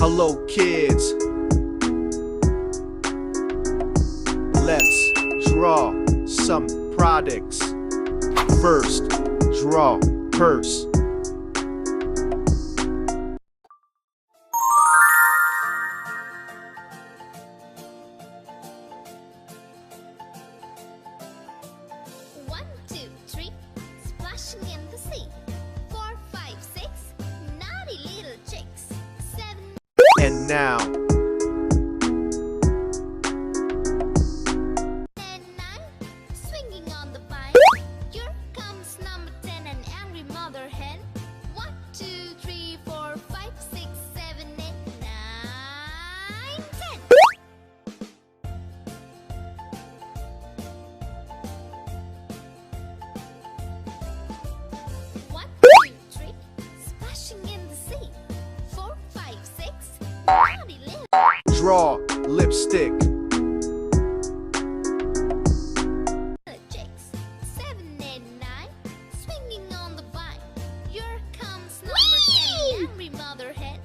Hello kids, let's draw some products. First, draw purse. One, two, three, splashing in the sea. 4, 5, 6, naughty little chicks. 7, And now, and 9, swinging on the vine. Here comes number 10, an angry mother hen. 1, 2, 3, 4, 5, 6, 7, 8, 9, 10. One, two, three, splashing in the sea. 4, 5, 6, naughty little draw lipstick. chicks. 7, 8, 9, swinging on the vine. Here comes number 10, the angry mother hen.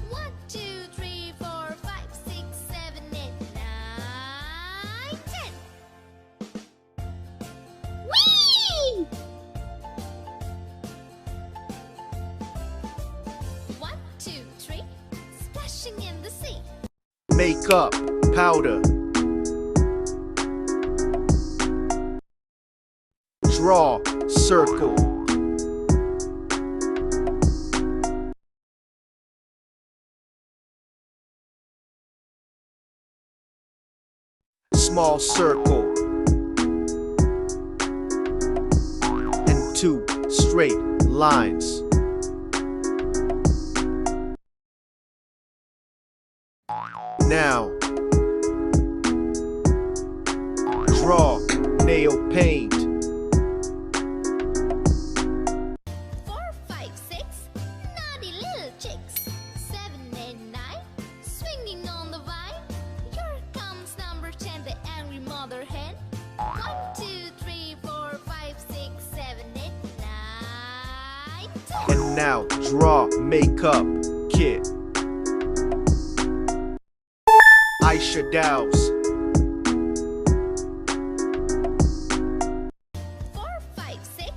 1, 2, 3, 4, 5, 6, 7, 8, 9, 10. Whee! 1, 2, 3, splashing in the sea. Makeup powder. Draw circle. Small circle. And 2 straight lines. Now, draw nail paint. 4, 5, 6, naughty little chicks. 7, 8, 9, swinging on the vine. Here comes number 10, the angry mother hen. 1, 2, 3, 4, 5, 6, 7, 8, 9, 10. And now, draw makeup kit. Eyeshadows. 4, 5, 6,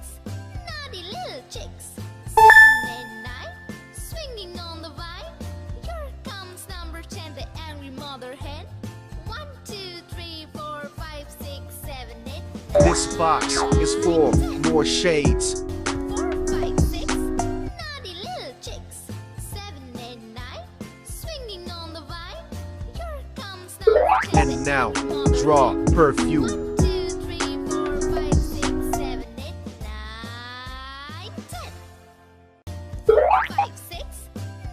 naughty little chicks. 7, 8, 9, swinging on the vine. Here comes number 10, the angry mother hen. 1, 2, 3, 4, 5, 6, 7, 8. This box is for more shades. 4, 5, 6, naughty little chicks. 7, 8, 9, swinging on the vine. Here comes number 10, And the now, angry mother draw hen. perfume. 1, 2, 3, 4, 5, 6, 7, 8, 9, 10. 4, 5, 6,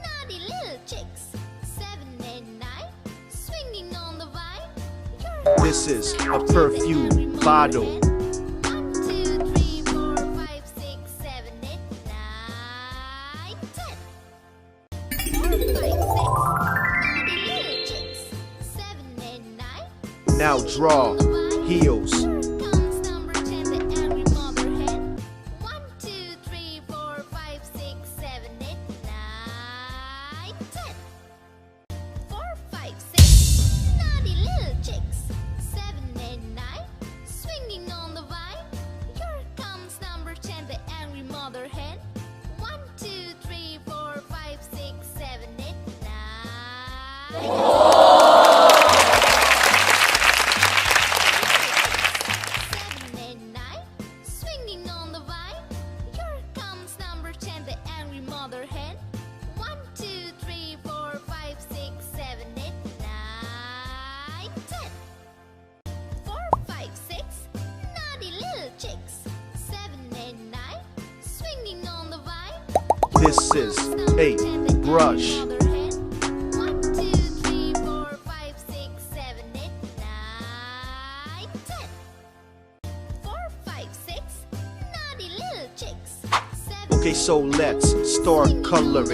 naughty little chicks. 7, 8, 9, swinging on the vine. Here This is comes a number 10, the perfume angry mother bottle. hen. 1, 2, 3, 4, 5, 6, 7, 8, 9, 10. 4, 5, 6, naughty little chicks. 7, 8, 9. Now draw heels. Here comes number 10, the angry mother hen. 1, 2, 3, 4, 5, 6, 7, 8, 9, 10. 4, 5, 6, naughty little chicks. 7, 8, 9, swinging on the vine. Here comes number 10, the angry mother hen. 1, 2, 3, 4, 5, 6, 7, 8, 9. 7, 8, 9, swinging on the vine. Here comes number 10, the angry mother hen. 1, 2, 3, 4, 5, 6, 7, 8, 9, 10. 4, 5, 6, naughty little chicks. 7, 8, 9, swinging on the vine. This is a brush. 1, 2, 3, 4, 5, 6, 7, 8, 9, 10. 4, 5, 6, naughty little chicks. 7, Okay, so let's start coloring.